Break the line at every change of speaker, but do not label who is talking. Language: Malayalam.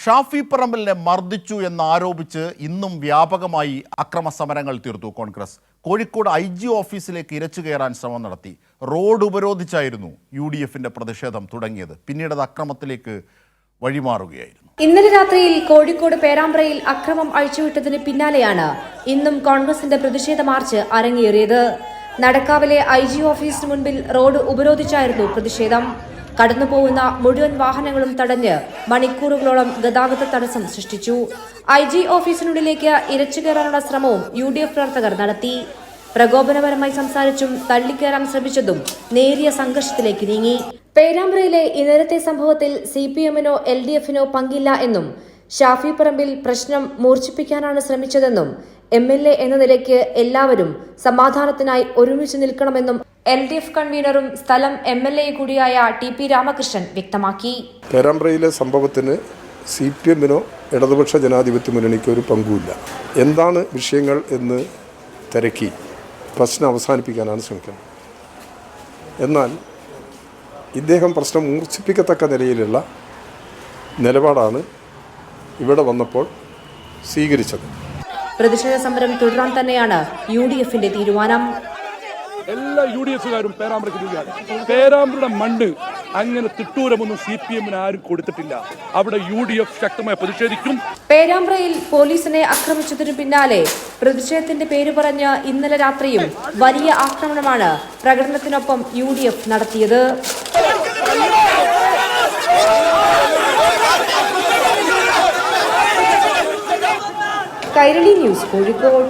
ഷാഫി പറമ്പിലിനെ മർദ്ദിച്ചു എന്നാരോപിച്ച് ഇന്നും വ്യാപകമായി അക്രമ സമരങ്ങൾ തീർത്തു കോൺഗ്രസ്. കോഴിക്കോട് IG ഓഫീസിലേക്ക് ഇരച്ചു കയറാൻ ശ്രമം നടത്തി. റോഡ് ഉപരോധിച്ചായിരുന്നു UDFന്റെ പ്രതിഷേധം തുടങ്ങിയത്. പിന്നീട് അത് അക്രമത്തിലേക്ക് വഴിമാറുകയായിരുന്നു.
ഇന്നലെ രാത്രിയിൽ കോഴിക്കോട് പേരാമ്പ്രയിൽ അക്രമം അഴിച്ചുവിട്ടതിന് പിന്നാലെയാണ് ഇന്നും കോൺഗ്രസിന്റെ പ്രതിഷേധ മാർച്ച് അരങ്ങേറിയത്. നടക്കാവിലെ IG ഓഫീസിന് മുൻപിൽ റോഡ് ഉപരോധിച്ചായിരുന്നു പ്രതിഷേധം. കടന്നുപോകുന്ന മുഴുവൻ വാഹനങ്ങളും തടഞ്ഞ് മണിക്കൂറുകളോളം ഗതാഗത തടസ്സം സൃഷ്ടിച്ചു. IG ഓഫീസിനുള്ളിലേക്ക് ഇരച്ചു കയറാനുള്ള ശ്രമവും UDF പ്രവർത്തകർ നടത്തി. പ്രകോപനപരമായി സംസാരിച്ചും തള്ളിക്കയറാൻ ശ്രമിച്ചതും നേരിയ സംഘർഷത്തിലേക്ക് നീങ്ങി. പേരാമ്പ്രയിലെ ഇന്നലത്തെ സംഭവത്തിൽ CPM-നോ LDF-നോ പങ്കില്ല എന്നും ഷാഫി പറമ്പിൽ പ്രശ്നം മൂർച്ഛിപ്പിക്കാനാണ് ശ്രമിച്ചതെന്നും MLA എന്ന നിലയ്ക്ക് എല്ലാവരും സമാധാനത്തിനായി ഒരുമിച്ച് നിൽക്കണമെന്നും LDF കൺവീനറും സ്ഥലം MLA കൂടിയായ TP രാമകൃഷ്ണൻ വ്യക്തമാക്കി.
പേരാമ്പ്രയിലെ സംഭവത്തിന് CPM-നോ ഇടതുപക്ഷ ജനാധിപത്യ മുന്നണിക്കോ ഒരു പങ്കുമില്ല. എന്താണ് വിഷയങ്ങൾ എന്ന് തിരക്കി പ്രശ്നം അവസാനിപ്പിക്കാനാണ് ശ്രമിക്കുന്നത്. എന്നാൽ ഇദ്ദേഹം പ്രശ്നം മൂർച്ഛിപ്പിക്കത്തക്ക നിലയിലുള്ള നിലപാടാണ് ഇവിടെ വന്നപ്പോൾ സ്വീകരിച്ചത്.
പ്രതിഷേധ സമരം തുടരാൻ തന്നെയാണ് UDFന്റെ തീരുമാനം.
എല്ലാ UDFകാരും പേരാമ്പ്രയുടെ മണ്ണ് അങ്ങനെ തിട്ടൂരമൊന്നും CPM-ന് ആരും കൊടുത്തിട്ടില്ല. അവിടെ UDF ശക്തമായി പ്രതിഷേധിക്കും.
പേരാമ്പ്രയിൽ പോലീസിനെ ആക്രമിച്ചതിനു പിന്നാലെ പ്രതിഷേധത്തിന്റെ പേര് പറഞ്ഞ് ഇന്നലെ രാത്രിയും വലിയ ആക്രമണമാണ് പ്രകടനത്തിനൊപ്പം UDF നടത്തിയത്. കൈരളി ന്യൂസ്, കോഴിക്കോട്.